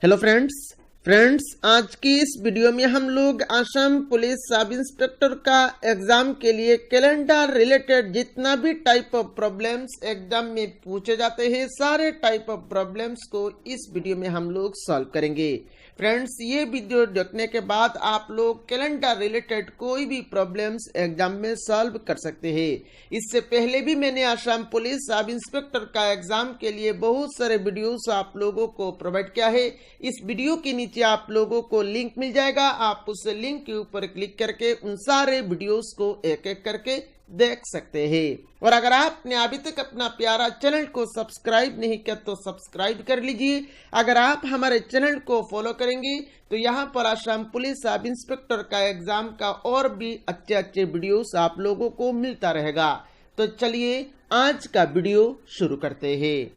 Hello friends आज की इस वीडियो में हम लोग आसाम पुलिस सब इंस्पेक्टर का एग्जाम के लिए कैलेंडर रिलेटेड जितना भी टाइप ऑफ प्रॉब्लम्स एग्जाम में पूछे जाते हैं सारे टाइप ऑफ प्रॉब्लम्स को इस वीडियो में हम लोग सॉल्व करेंगे। फ्रेंड्स ये वीडियो देखने के बाद आप लोग कैलेंडर रिलेटेड कोई भी प्रॉब्लम्स एग्जाम में सॉल्व कर सकते हैं। इससे पहले भी मैंने आसाम पुलिस सब इंस्पेक्टर का एग्जाम के लिए बहुत सारे वीडियोस आप लोगों को प्रोवाइड किया है। इस वीडियो के नीचे आप लोगों को लिंक मिल जाएगा, आप उस लिंक के ऊपर क्लिक करके उन सारे वीडियोस को एक एक करके देख सकते हैं। और अगर आपने अभी तक अपना प्यारा चैनल को सब्सक्राइब नहीं किया तो सब्सक्राइब कर लीजिए। अगर आप हमारे चैनल को फॉलो करेंगे तो यहाँ पर आसाम पुलिस सब इंस्पेक्टर का एग्जाम का और भी अच्छे अच्छे वीडियोस आप लोगों को मिलता रहेगा। तो चलिए आज का वीडियो शुरू करते हैं।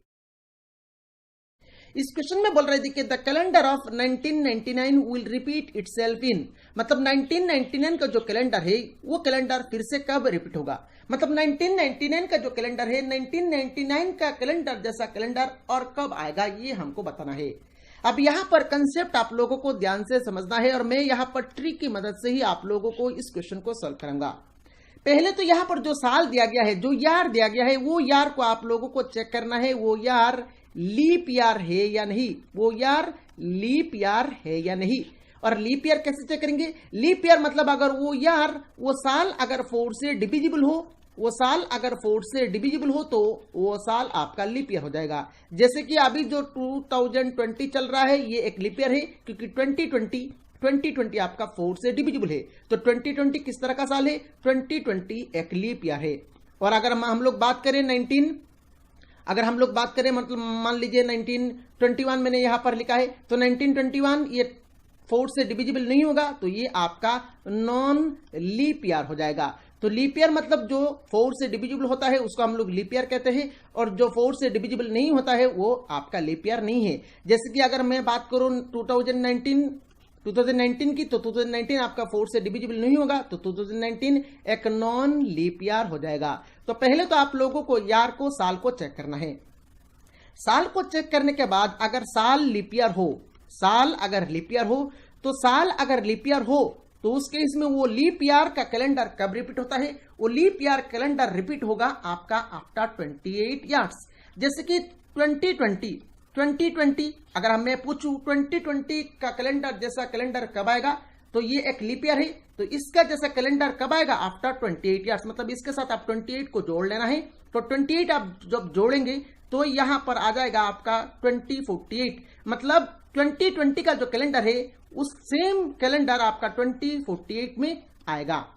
इस क्वेश्चन में बोल रहे थे कि the calendar of 1999 will repeat itself इन, मतलब 1999 का जो कैलेंडर है वो कैलेंडर फिर से कब रिपीट होगा। मतलब 1999 का जो कैलेंडर है 1999 का कैलेंडर जैसा कैलेंडर और कब आएगा ये हमको बताना है। अब यहाँ पर कंसेप्ट आप लोगों को ध्यान से समझना है और मैं यहाँ पर ट्रिक की मदद से ही आप लोगों को इस क्वेश्चन को सॉल्व करूंगा। पहले तो यहाँ पर जो साल दिया गया है, जो यार दिया गया है, वो यार को आप लोगों को चेक करना है वो यार लीप ईयर है या नहीं, वो यार लीप ईयर है या नहीं। और लीप ईयर कैसे चेक करेंगे? लीप ईयर मतलब अगर वो यार वो साल अगर 4 से डिविजिबल हो, वो साल अगर 4 से डिविजिबल हो तो वो साल आपका लीप ईयर हो जाएगा। जैसे कि अभी जो 2020 चल रहा है ये एक लीप ईयर है क्योंकि 2020 आपका 4 से डिविजिबल है। तो 2020 किस तरह का साल है? 2020 एक लीप ईयर है। और अगर हम लोग बात करें मतलब मान लीजिए 1921 मैंने यहां पर लिखा है तो 1921 ये 4 से डिविजिबल नहीं होगा तो ये आपका नॉन लीप ईयर हो जाएगा। तो लीप ईयर मतलब जो 4 से डिविजिबल होता है उसको हम लोग लीप ईयर कहते हैं और जो 4 से डिविजिबल नहीं होता है वो आपका लीप ईयर नहीं है। जैसे कि अगर मैं बात करूं 2019 की तो 2019 आपका 4 से डिविजिबल नहीं होगा तो 2019 एक नॉन लीप ईयर हो जाएगा। तो पहले तो आप लोगों को यार को साल को चेक करना है। साल को चेक करने के बाद अगर साल लीप ईयर हो, साल अगर लीप ईयर हो तो उस केस में वो लीप ईयर का कैलेंडर कब रिपीट होता है? वो लीप ईयर कैलेंडर रिपीट होगा आपका आफ्टर 28 ईयर्स। जैसे कि 2020 अगर मैं पूछूं 2020 का कैलेंडर जैसा कैलेंडर कब आएगा तो ये एक लीप ईयर है तो इसका जैसा कैलेंडर कब आएगा? After 28 years. मतलब इसके साथ आप 28 को जोड़ लेना है। तो 28 आप जब जोड़ेंगे तो यहां पर आ जाएगा आपका 2048। मतलब 2020 का जो कैलेंडर है उस सेम कैलेंडर आपका 2048 में आएगा।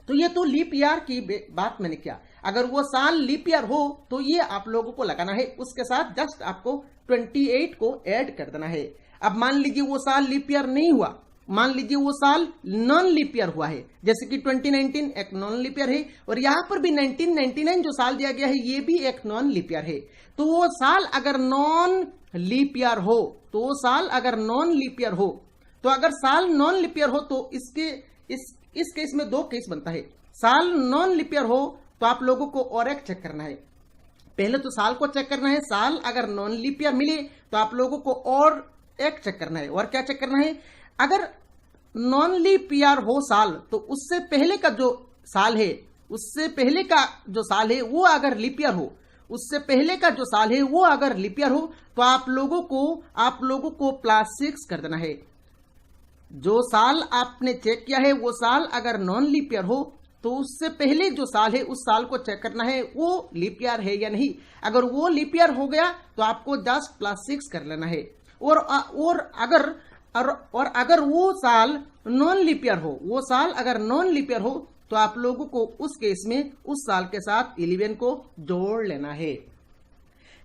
तो ये तो लीप ईयर की बात मैंने किया। अगर वो साल लीप ईयर हो तो ये आप लोगों को लगाना है, उसके साथ जस्ट आपको 28 को ऐड कर देना है। अब मान लीजिए वो साल लीप ईयर नहीं हुआ, मान लीजिए वो साल नॉन लीप ईयर हुआ है। जैसे कि 2019 एक नॉन लीप ईयर है और यहां पर भी 1999 जो साल दिया गया है ये भी एक नॉन लीप ईयर है। तो वो साल अगर नॉन लीप ईयर हो तो अगर साल नॉन लीप ईयर हो तो इस केस में दो केस बनता है। साल नॉन लीप ईयर हो तो आप लोगों को और एक चेक करना है। पहले तो साल को चेक करना है, साल अगर नॉन लीप ईयर मिले तो आप लोगों को और एक चेक करना है। और क्या चेक करना है? अगर नॉन लीप ईयर हो साल तो उससे पहले का जो साल है वो अगर लीप ईयर हो, उससे पहले का जो साल है वो अगर लीप ईयर हो तो आप लोगों को +6 कर देना है। जो साल आपने चेक किया है वो साल अगर नॉन लीप ईयर हो तो उससे पहले जो साल है उस साल को चेक करना है वो लीप ईयर है या नहीं। अगर वो लीप ईयर हो गया तो आपको जस्ट +6 कर लेना है। और अगर वो साल नॉन लीप ईयर हो, तो आप लोगों को उस केस में उस साल के साथ 11 को जोड़ लेना है।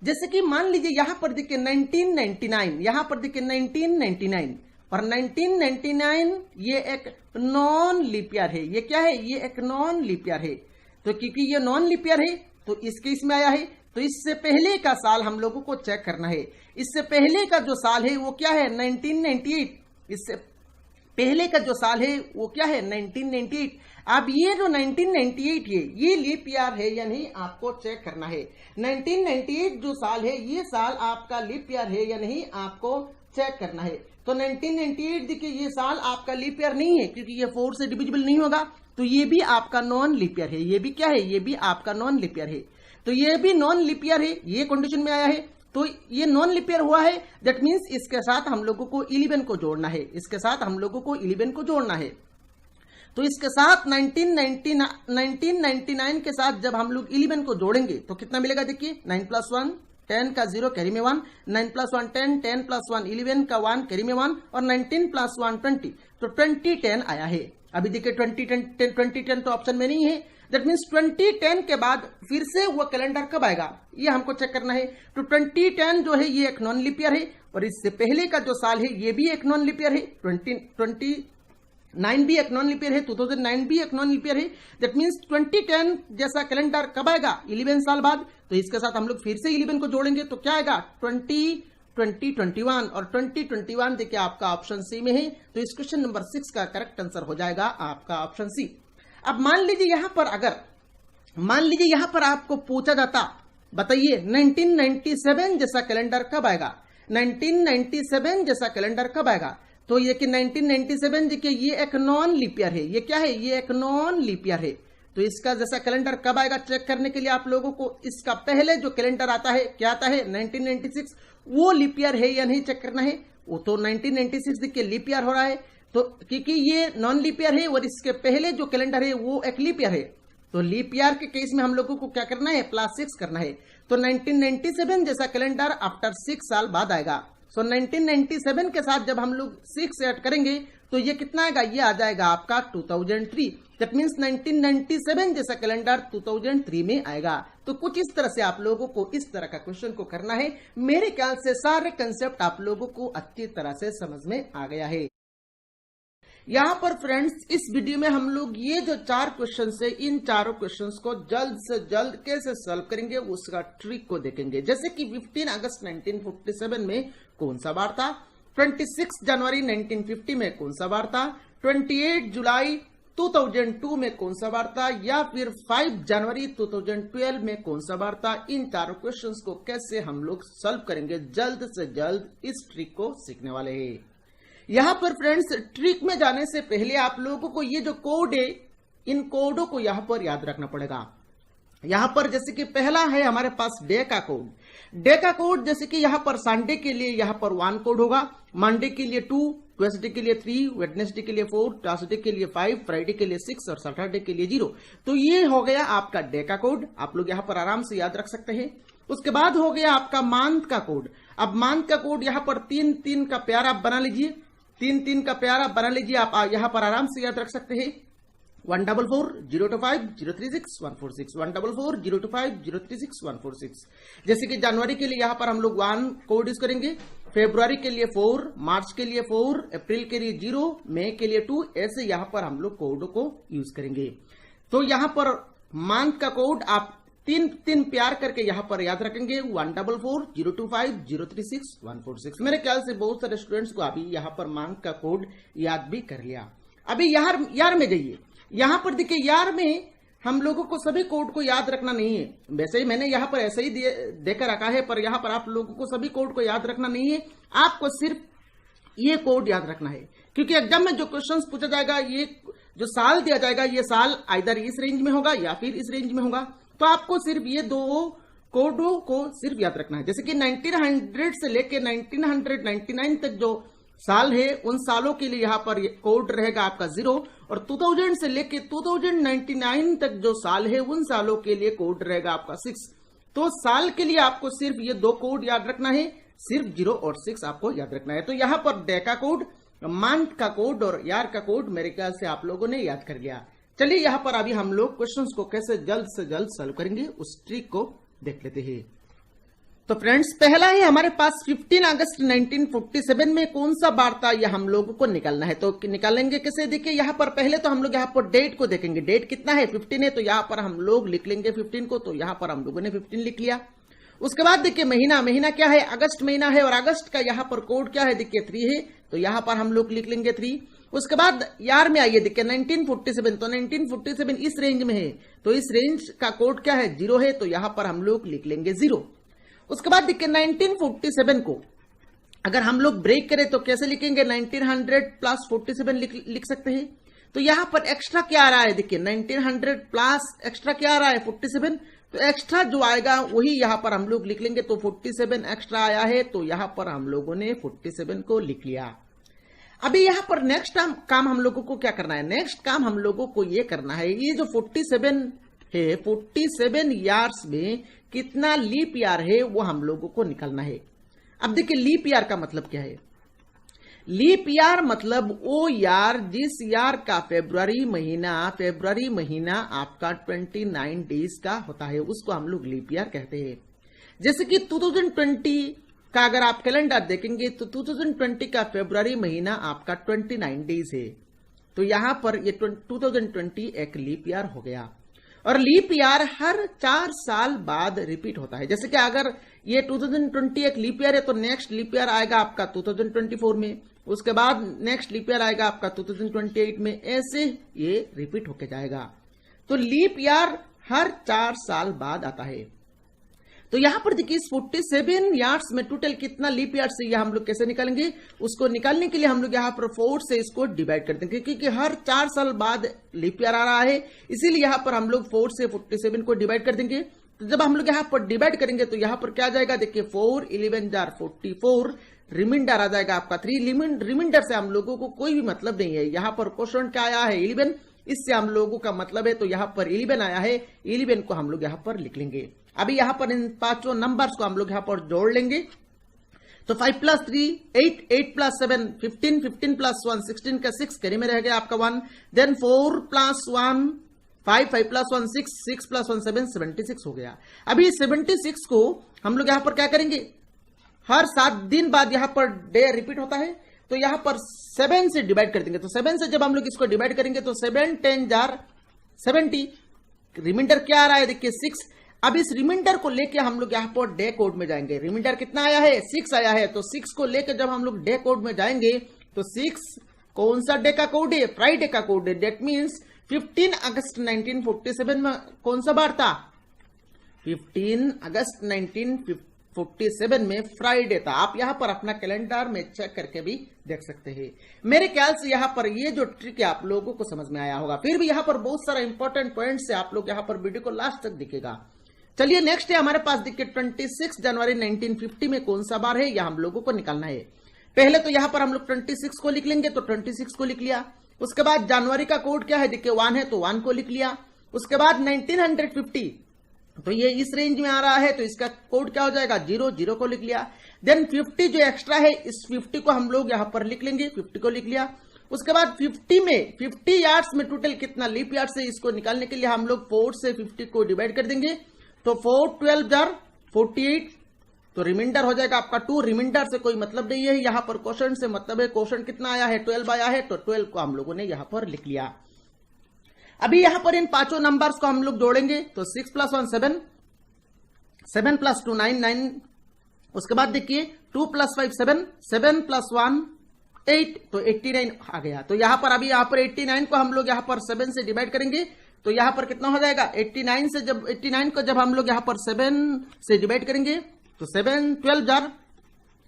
जैसे कि मान लीजिए यहां पर देखिए 1999 और 1999 ये एक नॉन लीप ईयर है। ये क्या है? ये एक नॉन लीप ईयर है। तो क्योंकि ये नॉन लीप ईयर है तो इस केस में आया है तो इससे पहले का साल हम लोगों को चेक करना है। इससे पहले का जो साल है वो क्या है? 1998। इससे पहले का जो साल है वो क्या है? 1998। अब ये जो 1998 है ये लीप ईयर है या नहीं आपको चेक करना है। 1998 जो साल है ये साल आपका लीप ईयर है या नहीं आपको चेक करना है। तो 1998 देखिए ये साल आपका लीप ईयर नहीं है क्योंकि ये 4 से डिविजिबल नहीं होगा, तो ये भी आपका नॉन लीप ईयर है। ये भी क्या है, ये भी आपका नॉन लीप ईयर है। तो ये भी नॉन लीप ईयर है, ये कंडीशन में आया है, तो ये नॉन लीप ईयर हुआ है। दैट मीन्स इसके साथ हम लोगों को 11 को जोड़ना है, इसके साथ हम लोगों को 11 को जोड़ना है। तो इसके साथ 1999 के साथ जब हम लोग 11 को जोड़ेंगे तो कितना मिलेगा, देखिए 9 + 1 10 का 0 कैरी में 1, 9 + 1 10, 10 + 1 11 का 1 कैरी में 1 और 19 + 1 20, तो 2010 आया है। अभी देखिए 2010 तो ऑप्शन में नहीं है। दैट मीन्स 2010 के बाद फिर से वो कैलेंडर कब आएगा ये हमको चेक करना है। तो 2010 जो है ये एक नॉन लीप ईयर है और इससे पहले का जो साल है ये भी एक नॉन लीप ईयर है। 2009 भी एक नॉन लीप ईयर है, 2009 भी एक नॉन लीप ईयर है। दैट मीन्स 2010 जैसा कैलेंडर कब आएगा, 11 साल बाद। तो इसके साथ हम लोग फिर से 11 को जोड़ेंगे तो क्या आएगा 2021 और 2021 देखिए आपका ऑप्शन सी में है। तो इस क्वेश्चन नंबर 6 का करेक्ट आंसर हो जाएगा आपका ऑप्शन सी। अब मान लीजिए यहां पर आपको पूछा जाता, बताइए 1997 जैसा कैलेंडर कब आएगा, 1997 जैसा कैलेंडर कब आएगा। तो ये कि 1997 देखिए ये एक नॉन लीप ईयर है, ये क्या है, ये एक नॉन लीप ईयर है। तो इसका जैसा कैलेंडर कब आएगा चेक करने के लिए आप लोगों को इसका पहले जो कैलेंडर आता है क्या आता है 1996, वो लीप ईयर है या नहीं चेक करना है। वो तो 1996 देखिए लीप ईयर हो रहा है, तो क्योंकि ये नॉन लीप ईयर है और इसके पहले जो कैलेंडर है वो एक लीप ईयर है। तो लीप ईयर के केस में हम लोगों को क्या करना है, +6 करना है। तो 1997 जैसा कैलेंडर आफ्टर 6 साल बाद आएगा। सो 1997 के साथ जब हम लोग 6 ऐड करेंगे तो ये कितना आएगा, ये आ जाएगा आपका 2003। दैट मीन्स 1997 जैसा कैलेंडर 2003 में आएगा। तो कुछ इस तरह से आप लोगों को इस तरह का क्वेश्चन को करना है। मेरे ख्याल से सारे कंसेप्ट आप लोगों को अच्छी तरह से समझ में आ गया है। यहाँ पर फ्रेंड्स इस वीडियो में हम लोग ये जो 4 क्वेश्चन है, इन चारों क्वेश्चंस को जल्द से जल्द कैसे सॉल्व करेंगे उसका ट्रिक को देखेंगे। जैसे कि 15 अगस्त 1947 में कौन सा बार था, 26 जनवरी 1950 में कौन सा बार था, 28 जुलाई 2002 में कौन सा बार था, या फिर 5 जनवरी 2012 में कौन सा बार था। इन चारों क्वेश्चंस को कैसे हम लोग सॉल्व करेंगे, जल्द से जल्द इस ट्रिक को सीखने वाले हैं। यहां पर फ्रेंड्स ट्रिक में जाने से पहले आप लोगों को ये जो कोड है, इन कोडों को यहां पर याद रखना पड़ेगा। यहां पर जैसे कि पहला है हमारे पास डे का कोड। डे का कोड जैसे कि यहां पर संडे के लिए यहां पर 1 कोड होगा, मंडे के लिए 2, ट्यूसडे के लिए 3, वेडनेसडे के लिए 4, थर्सडे के लिए 5, फ्राइडे के लिए 6 और सैटरडे के लिए 0। तो ये हो गया आपका डे का कोड, आप लोग यहां पर आराम से याद रख सकते हैं। उसके बाद हो गया आपका मंथ का कोड। अब मंथ का कोड यहां पर 3-3 का प्यार आप बना लीजिए, 3-3 का प्यार आप बना लीजिए, आप यहां पर आराम से याद रख सकते हैं। 144-025-036-146, 144-025-036-146। जैसे कि जनवरी के लिए यहां पर हम लोग 1 कोड यूज करेंगे, फेब्रुआरी के लिए 4, मार्च के लिए 4, अप्रैल के लिए 0, मई के लिए 2, ऐसे यहां पर हम लोग कोड को यूज करेंगे। तो यहां पर मंथ का कोड आप 3-3 प्यार करके यहां पर याद रखेंगे, 144-025-036-146। मेरे ख्याल से बहुत सारे स्टूडेंट्स को अभी यहां पर मंथ का कोड याद भी कर लिया। अभी यार में जाइए, यहां पर देखिए यार में हम लोगों को सभी कोड को याद रखना नहीं है। वैसे ही मैंने यहां पर ऐसे ही देकर रखा है, पर यहां पर आप लोगों को सभी कोड को याद रखना नहीं है, आपको सिर्फ ये कोड याद रखना है। क्योंकि एग्जाम में जो क्वेश्चंस पूछा जाएगा, ये जो साल दिया जाएगा, ये साल आइदर इस रेंज में होगा या फिर इस रेंज में होगा। तो आपको सिर्फ ये 2 कोडों को सिर्फ याद रखना है। जैसे कि 1900 से लेके 1999 तक जो साल है, उन सालों के लिए यहां पर कोड रहेगा आपका 0, और 2000 से लेके 2099 तक जो साल है, उन सालों के लिए कोड रहेगा आपका 6। तो साल के लिए आपको सिर्फ ये 2 कोड याद रखना है, सिर्फ 0 और 6 आपको याद रखना है। तो यहां पर डे का कोड, मंथ का कोड और यार का कोड मेरे ख्याल से आप लोगों ने याद कर लिया। चलिए यहां पर अभी हम लोग क्वेश्चंस को कैसे जल्द से जल्द सॉल्व करेंगे उस ट्रिक को देख लेते हैं। तो फ्रेंड्स पहला है हमारे पास 15 अगस्त 1947 में कौन सा बार था, यह हम लोगों को निकालना है। तो निकालेंगे कैसे, देखिए यहां पर पहले तो हम लोग यहां पर डेट को देखेंगे। डेट कितना है, 15 है, तो यहां पर हम लोग लिख लेंगे 15 को। तो यहां पर हम लोगों ने 15 लिख लिया। उसके बाद देखिए महीना क्या है, अगस्त महीना है, और अगस्त का यहां पर कोड क्या है, देखिए 3 है, तो यहां पर हम लोग लिख लेंगे 3। उसके बाद यार में आइए, देखिए 1947, तो 1947 इस रेंज में है, तो इस रेंज का कोड क्या है, 0 है, तो यहां पर हम लोग लिख लेंगे 0। उसके बाद देखिए 1947 को अगर हम लोग ब्रेक करें तो कैसे लिखेंगे, 1900 प्लस 47 लिख सकते हैं। तो यहां पर एक्स्ट्रा क्या आ रहा है, देखिए 1900 प्लस एक्स्ट्रा क्या आ रहा है 47, तो एक्स्ट्रा जो आएगा वही यहां पर हम लोग लिख लेंगे। तो 47 एक्स्ट्रा आया है, तो यहां पर हम लोगों ने 47 को लिख लिया। अभी यहां पर नेक्स्ट काम हम लोगों को क्या करना है, नेक्स्ट काम हम लोगों को ये करना है, ये जो 47 है 47 ईयर्स में कितना लीप ईयर है वो हम लोगों को निकालना है। अब देखिए लीप ईयर का मतलब क्या है, लीप ईयर मतलब वो यार जिस यार का फेब्रुआरी महीना आपका 29 डेज का होता है, उसको हम लोग लीप ईयर कहते हैं। जैसे कि 2020 का अगर आप कैलेंडर देखेंगे तो 2020 का फेब्रुआरी महीना आपका 29 डेज है, तो यहां पर ये 2020 एक लीप ईयर हो गया। और लीप ईयर हर 4 साल बाद रिपीट होता है। जैसे कि अगर ये 2020 एक लीप ईयर है तो नेक्स्ट लीप ईयर आएगा आपका 2024 में, उसके बाद नेक्स्ट लीप ईयर आएगा आपका 2028 में, ऐसे ये रिपीट होके जाएगा। तो लीप ईयर हर 4 साल बाद आता है। तो यहां पर देखिए 47 ईयर्स में टोटल कितना लीप ईयर से, हम लोग कैसे निकालेंगे, उसको निकालने के लिए हम लोग यहां पर 4 से इसको डिवाइड कर देंगे, क्योंकि हर 4 साल बाद लीप ईयर आ रहा है, इसीलिए यहां पर हम लोग 4 से 47 को डिवाइड कर देंगे। तो जब हम लोग यहां पर डिवाइड करेंगे तो यहां पर क्या आ जाएगा, देखिए 4 11 जार 44, रिमाइंडर आ जाएगा आपका 3। रिमाइंडर से हम लोगों को कोई भी मतलब नहीं है। यहां पर क्वेश्चन क्या आया है 11, इससे हम लोगों का मतलब है, तो यहां पर 11 आया है, 11 को हम लोग यहां पर लिख लेंगे। अभी यहां पर इन पांचों नंबर्स को हम लोग यहां पर जोड़ लेंगे। तो 5 + 3 8, 8 + 7 15, 15 + 1 16 का 6 कैरी में रह गया आपका 1, देन 4 + 1 5, 5 + 1 6, 6 + 1 7, 76 हो गया। अभी 76 को हम लोग यहां पर क्या करेंगे, हर 7 दिन बाद यहां पर डे रिपीट होता है, तो यहां पर 7 से डिवाइड कर देंगे। तो 7 से जब हम लोग इसको डिवाइड करेंगे तो 7 10 जार 70, रिमाइंडर क्या आ रहा है देखिए 6। अब इस रिमाइंडर को लेके हम लोग यहां पर डे कोड में जाएंगे। रिमाइंडर कितना आया है 6 आया है, तो 6 को लेकर जब हम लोग डे कोड में जाएंगे तो 6 कौन सा डे का कोड है, फ्राइडे का कोड है। डेट मीन्स 15 अगस्त 1947 में कौन सा बार था, 15 अगस्त 1947 में फ्राइडे था। आप यहां पर अपना कैलेंडर में चेक करके भी देख सकते हैं। मेरे ख्याल से यहां पर ये जो ट्रिक है आप लोगों को समझ में आया होगा। फिर भी यहां पर बहुत सारा इंपॉर्टेंट पॉइंट्स है, आप लोग यहां पर वीडियो को लास्ट तक दिखेगा। चलिए नेक्स्ट है हमारे पास देखिए 26 जनवरी 1950 में कौन सा बार है, यह हम लोगों को निकालना है। पहले तो यहां पर हम लोग 26 को लिख लेंगे, तो 26 को लिख लिया। उसके बाद जनवरी का कोड क्या है, देखिए 1 है, तो 1 को लिख लिया। उसके बाद 1950, तो ये इस रेंज में आ रहा है, तो इसका कोड क्या हो जाएगा 0, 0 को लिख लिया। देन 50 जो एक्स्ट्रा है, इस 50 को हम लोग यहां पर लिख लेंगे, 50 को लिख लिया। उसके बाद 50 ईयर्स में टोटल कितना लीप ईयर्स है, इसको निकालने के लिए हम लोग 4 से 50 को डिवाइड कर देंगे। तो 4 12 जार 48, तो रिमाइंडर हो जाएगा आपका 2। रिमाइंडर से कोई मतलब नहीं है, यहां पर क्वेश्चन से मतलब है, क्वेश्चन कितना आया है 12 आया है, तो 12 को हम लोगों ने यहां पर लिख लिया। अभी यहां पर इन पांचों नंबर्स को हम लोग जोड़ेंगे, तो 6 + 1 7, 7 + 2 9, 9। उसके बाद देखिए 2 + 5 7, 7 + 1 8, तो 89 आ गया। तो यहां पर अभी यहां पर 89 को हम लोग यहां पर 7 से डिवाइड करेंगे, तो यहां पर कितना हो जाएगा 89 से, जब 89 को जब हम लोग यहां पर 7 से डिवाइड करेंगे तो 7 12 जार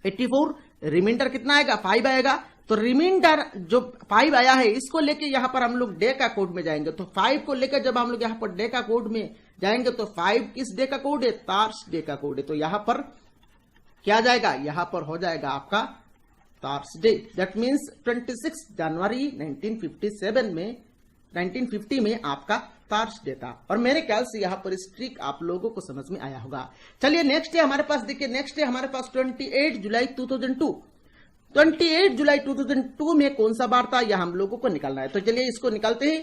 84, रिमाइंडर कितना आएगा 5 आएगा। तो रिमाइंडर जो 5 आया है, इसको लेके यहां पर हम लोग डे का कोड में जाएंगे। तो 5 को लेकर जब हम लोग यहां पर डे का कोड में जाएंगे तो 5 किस डे का कोड है, तार्स डे का कोड है। तो यहां पर क्या जाएगा, यहां पर हो जाएगा आपका तार्स डे। दैट मीन्स 26 जनवरी 1950 में आपका तार्स डे था। और मेरे ख्याल से यहां पर इस ट्रिक आप लोगों को समझ में आया होगा। चलिए नेक्स्ट है हमारे पास, देखिए नेक्स्ट है हमारे पास 28 जुलाई 2002। 28 जुलाई 2002 में कौन सा बार था, यह हम लोगों को निकालना है। तो चलिए इसको निकालते हैं।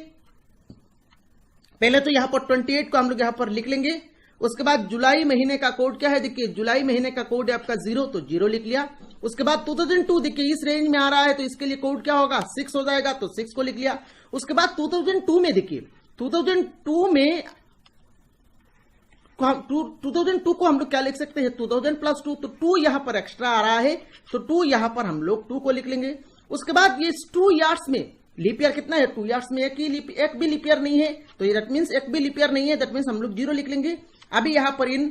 पहले तो यहां पर 28 को हम लोग यहां पर लिख लेंगे। उसके बाद जुलाई महीने का कोड क्या है, देखिए जुलाई महीने का कोड है आपका 0, तो 0 लिख लिया। उसके बाद 2002 देखिए इस रेंज में आ रहा है, तो इसके लिए कोड क्या होगा 6 हो जाएगा, तो 6 को लिख लिया। उसके बाद 2002 में देखिए 2002 में 2002 को हम लोग क्या लिख सकते हैं 2000 + 2, तो 2 यहां पर एक्स्ट्रा आ रहा है, तो 2 यहां पर हम लोग 2 को लिख लेंगे। उसके बाद ये 2 ईयर्स में लीप ईयर कितना है, 2 ईयर्स में एक भी लीप ईयर नहीं है, तो दैट मीन्स एक भी लीप ईयर नहीं है, दैट मीन्स हम लोग 0 लिख लेंगे। अभी यहां पर इन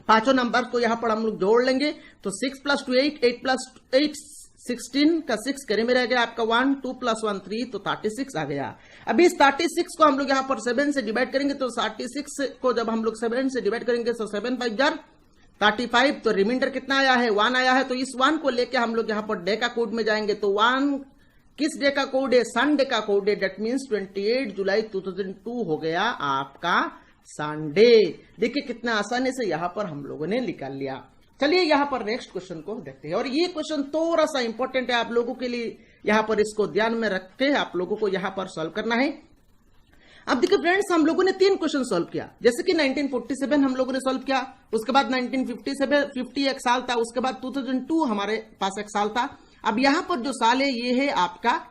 पांचों नंबर को यहां पर हम लोग जोड़ लेंगे तो 6 + 2 8, 8 + 8 16 का 6 करे में रह गया आपका 1, 2 + 1 3 तो 36 आ गया। अभी इस 36 को हम लोग यहां पर 7 से डिवाइड करेंगे तो 36 को जब हम लोग 7 से डिवाइड करेंगे तो 7 5 जार 35, तो रिमाइंडर कितना आया है 1 आया है। तो इस 1 को लेके हम लोग यहां पर डे का कोड में जाएंगे तो 1 किस डे का कोड है, संडे का कोड है। दैट मीन्स 28 जुलाई 2002 हो गया आपका संडे। देखिए कितना आसानी से यहां पर हम लोगों ने निकाल लिया। चलिए यहां पर नेक्स्ट क्वेश्चन को देखते हैं और ये क्वेश्चन थोड़ा सा इंपॉर्टेंट है आप लोगों के लिए, यहां पर इसको ध्यान में रख के आप लोगों को यहां पर सॉल्व करना है। अब देखिए फ्रेंड्स, हम लोगों ने 3 क्वेश्चन सॉल्व किया, जैसे कि 1947 हम लोगों ने सॉल्व किया, उसके बाद 1957 एक साल था, उसके बाद 2002 हमारे पास एक साल था। अब यहां पर जो साल है ये है आपका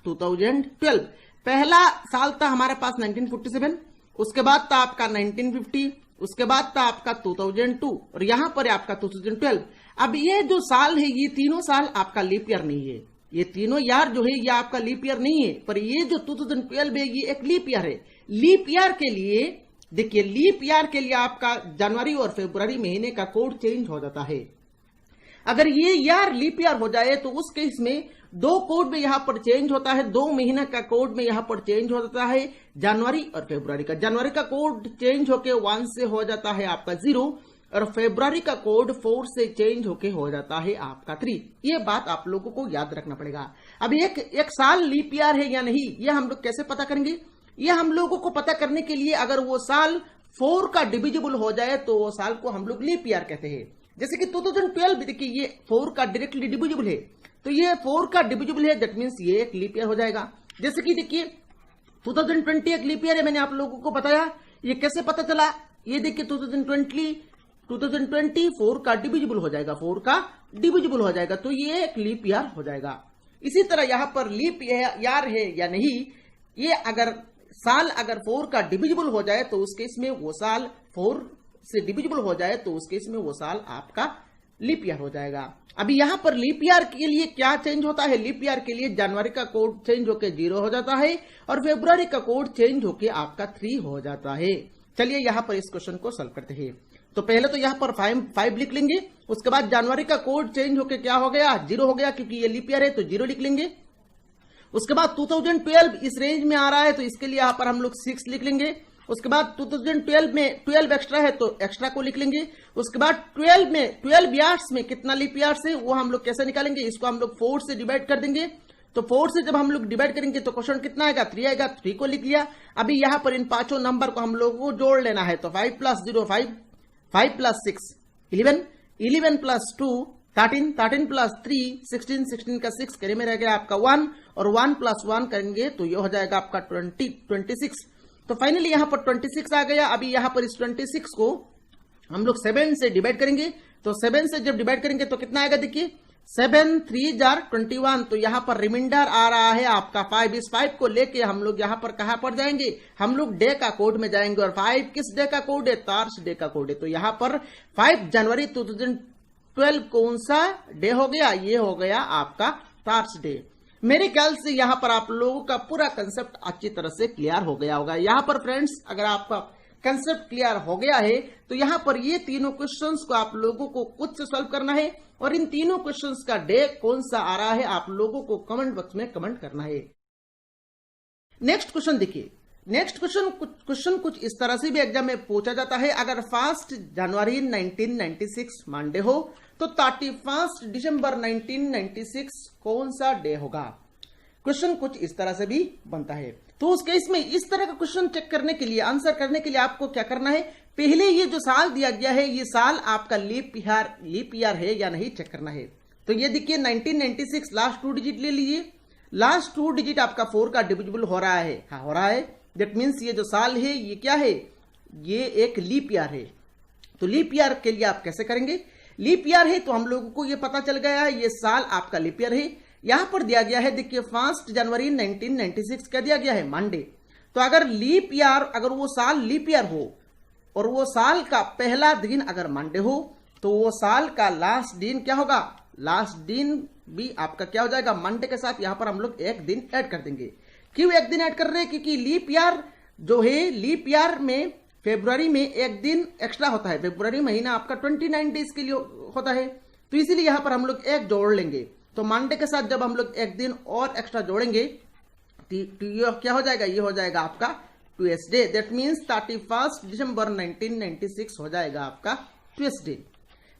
2012। पहला साल था हमारे पास 1947, उसके बाद था आपका 1950, उसके बाद था आपका 2002 और यहां पर आपका 2012। अब ये जो साल है ये तीनों साल आपका लीप ईयर नहीं है, ये तीनों यार जो है ये आपका लीप ईयर नहीं है, पर ये जो 2012 है ये एक लीप ईयर है। लीप ईयर के लिए देखिए, लीप ईयर के लिए आपका जनवरी और फरवरी महीने का कोड चेंज हो जाता है। अगर ये यार लीप ईयर हो जाए तो उस केस में 2 कोड में यहां पर चेंज होता है, 2 महीना का कोड में यहां पर चेंज हो जाता है, जनवरी और फरवरी का। जनवरी का कोड चेंज होके 1 से हो जाता है आपका 0 और फरवरी का कोड 4 से चेंज होके हो जाता है आपका 3। ये बात आप लोगों को याद रखना पड़ेगा। अब एक साल लीप ईयर है या नहीं ये हम लोग कैसे पता करेंगे? ये हम लोगों को पता करने के लिए अगर वो साल 4 का डिविजिबल हो जाए तो वो साल को हम लोग लीप ईयर कहते हैं। जैसे कि 2012 देखिए ये 4 का डायरेक्टली डिविजिबल है, तो ये 4 का डिविजिबल है, दैट मीन्स ये एक लीप ईयर हो जाएगा। जैसे कि देखिए 2020 एक लीप ईयर है, मैंने आप लोगों को बताया। ये कैसे पता चला? ये देखिए 2020 4 का डिविजिबल हो जाएगा, 4 का डिविजिबल हो जाएगा, तो ये एक लीप ईयर हो जाएगा। इसी तरह यहां पर लीप ईयर है या नहीं, ये अगर साल अगर 4 का डिविजिबल हो जाए तो उस केस में वो साल 4 से डिविजिबल हो जाए तो उस केस में वो साल आपका लीप ईयर हो जाएगा। अभी यहां पर लीप ईयर के लिए क्या चेंज होता है? लीप ईयर के लिए जनवरी का कोड चेंज होकर 0 हो जाता है और फरवरी का कोड चेंज होकर आपका 3 हो जाता है। चलिए यहां पर इस क्वेश्चन को सॉल्व करते हैं। तो पहले तो यहां पर 5 लिख लेंगे, उसके बाद जनवरी का कोड चेंज होकर क्या हो गया 0 हो गया, क्योंकि ये लीप ईयर है तो 0 लिख लेंगे। उसके बाद 2012 इस रेंज में आ रहा है तो इसके लिए यहां पर हम लोग 6 लिख लेंगे। उसके बाद 2012 में 12 एक्स्ट्रा है तो एक्स्ट्रा को लिख लेंगे। उसके बाद 12 ईयर्स में कितना लीप ईयर्स है वो हम लोग कैसे निकालेंगे? इसको हम लोग 4 से डिवाइड कर देंगे। तो 4 से जब हम लोग डिवाइड करेंगे तो क्वेश्चन कितना आएगा 3 आएगा, 3 को लिख लिया। अभी यहां पर इन पांचों नंबर को हम लोगों को जोड़ लेना है, तो 5 + 0 5, 5 + 6 11, 11 + 2 13, 13 + 3 16, 16 का 6 करे में रह गया आपका 1 और 1 + 1 करेंगे तो ये हो जाएगा आपका 26। तो फाइनली यहां पर 26 आ गया। अभी यहां पर इस 26 को हम लोग 7 से डिवाइड करेंगे, तो 7 से जब डिवाइड करेंगे तो कितना आएगा? देखिए 7 3 जार 21, तो यहां पर रिमाइंडर आ रहा है आपका 5। इस 5 को लेके हम लोग यहां पर कहां पर जाएंगे? हम लोग डे का कोड में जाएंगे और 5 किस डे का कोड है? थर्स डे का कोड है। तो यहां पर 5 जनवरी 2012 कौन सा डे हो गया? ये हो गया आपका थर्स डे। मेरे ख्याल से यहां पर आप लोगों का पूरा कंसेप्ट अच्छी तरह से क्लियर हो गया होगा। यहां पर फ्रेंड्स अगर आपका कंसेप्ट क्लियर हो गया है तो यहां पर ये तीनों क्वेश्चंस को आप लोगों को खुद से सॉल्व करना है और इन तीनों क्वेश्चंस का डे कौन सा आ रहा है आप लोगों को कमेंट बॉक्स में कमेंट करना है। नेक्स्ट क्वेश्चन देखिए। नेक्स्ट क्वेश्चन कुछ इस तरह से भी एग्जाम में पूछा जाता है। अगर 1 जनवरी 1996 मंडे हो तो 31 दिसंबर 1996 कौन सा डे होगा? क्वेश्चन कुछ इस तरह से भी बनता है। तो उस केस में इस तरह का क्वेश्चन चेक करने के लिए, आंसर करने के लिए आपको क्या करना है? पहले ये जो साल दिया गया है ये साल आपका लीप ईयर है या नहीं चेक करना है। तो ये देखिए 1996 लास्ट 2 डिजिट ले लीजिए। लास्ट 2 डिजिट आपका 4 का डिविजिबल हो रहा है। हाँ हो रहा है। दैट मीन्स ये जो साल है ये क्या है? ये एक लीप ईयर है। तो लीप ईयर के लिए आप कैसे करेंगे? लीप ईयर है तो हम लोगों को ये पता चल गया है ये साल आपका लीप ईयर है। यहां पर दिया गया है देखिए 1 जनवरी 1996 क्या दिया गया है? मंडे। तो अगर लीप ईयर, अगर वो साल लीप ईयर हो और वो साल का पहला दिन अगर मंडे हो तो वो साल का लास्ट दिन क्या होगा? लास्ट दिन भी आपका क्या हो जाएगा? मंडे के साथ यहां पर हम लोग एक दिन ऐड कर देंगे। क्यों एक दिन ऐड कर रहे हैं? क्योंकि लीप ईयर जो है, लीप ईयर में फरवरी में एक दिन एक्स्ट्रा होता है, फरवरी महीना आपका 29 डेज के लिए होता है, तो इसीलिए यहां पर हम लोग एक जोड़ लेंगे। तो मंडे के साथ जब हम लोग एक दिन और एक्स्ट्रा जोड़ेंगे तो ये क्या हो जाएगा, ये हो जाएगा आपका ट्यूसडे। दैट मीन्स 31 दिसंबर 1996 हो जाएगा आपका ट्यूसडे।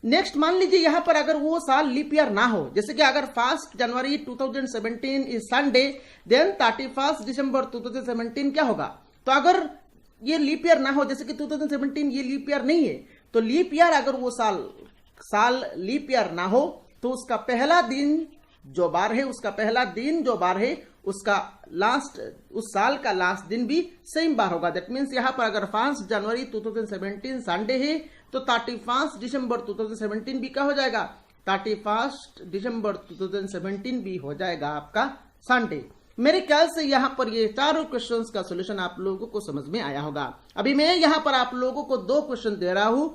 नेक्स्ट मान लीजिए यहां पर अगर वो साल लीप ईयर ना हो, जैसे कि अगर 1 जनवरी 2017 इज संडे, देन 31 दिसंबर 2017 क्या होगा। तो अगर ये लीप ईयर ना हो, जैसे कि 2017 ये लीप ईयर नहीं है, तो लीप ईयर अगर वो साल लीप ईयर ना हो तो उसका पहला दिन जो बार है, उसका पहला दिन जो बार है, उसका उस साल का लास्ट दिन भी सेम बार होगा। दैट मीन्स यहां पर अगर 1 जनवरी 2017 संडे है तो 31 दिसंबर 2017 भी क्या हो जाएगा, 31 दिसंबर 2017 भी हो जाएगा आपका संडे। मेरे ख्याल से यहां पर ये चारों क्वेश्चंस का सॉल्यूशन आप लोगों को समझ में आया होगा। अभी मैं यहां पर आप लोगों को 2 क्वेश्चन दे रहा हूं।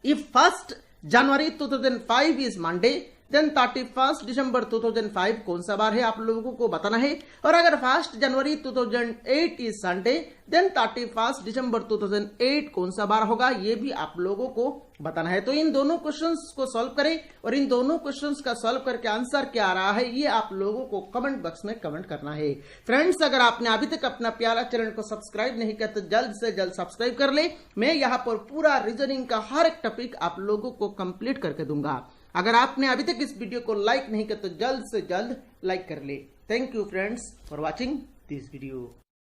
If 1 January 2005 is Monday, then 31 December 2005 कौन सा बार है आप लोगों को बताना है। और अगर 1 जनवरी 2008 इज संडे, देन 31 दिसंबर 2008 कौन सा बार होगा, ये भी आप लोगों को बताना है। तो इन दोनों क्वेश्चंस को सॉल्व करें और इन दोनों क्वेश्चंस का सॉल्व करके आंसर क्या आ रहा है ये आप लोगों को कमेंट बॉक्स में कमेंट करना है। फ्रेंड्स, अगर आपने अभी तक अपना प्यारा चैनल को सब्सक्राइब नहीं किया तो जल्द से जल्द सब्सक्राइब कर ले। मैं यहाँ पर पूरा रीजनिंग का हर एक टॉपिक आप लोगों को कंप्लीट करके दूंगा। अगर आपने अभी तक इस वीडियो को लाइक नहीं किया तो जल्द से जल्द लाइक कर ले। Thank you friends for watching this video.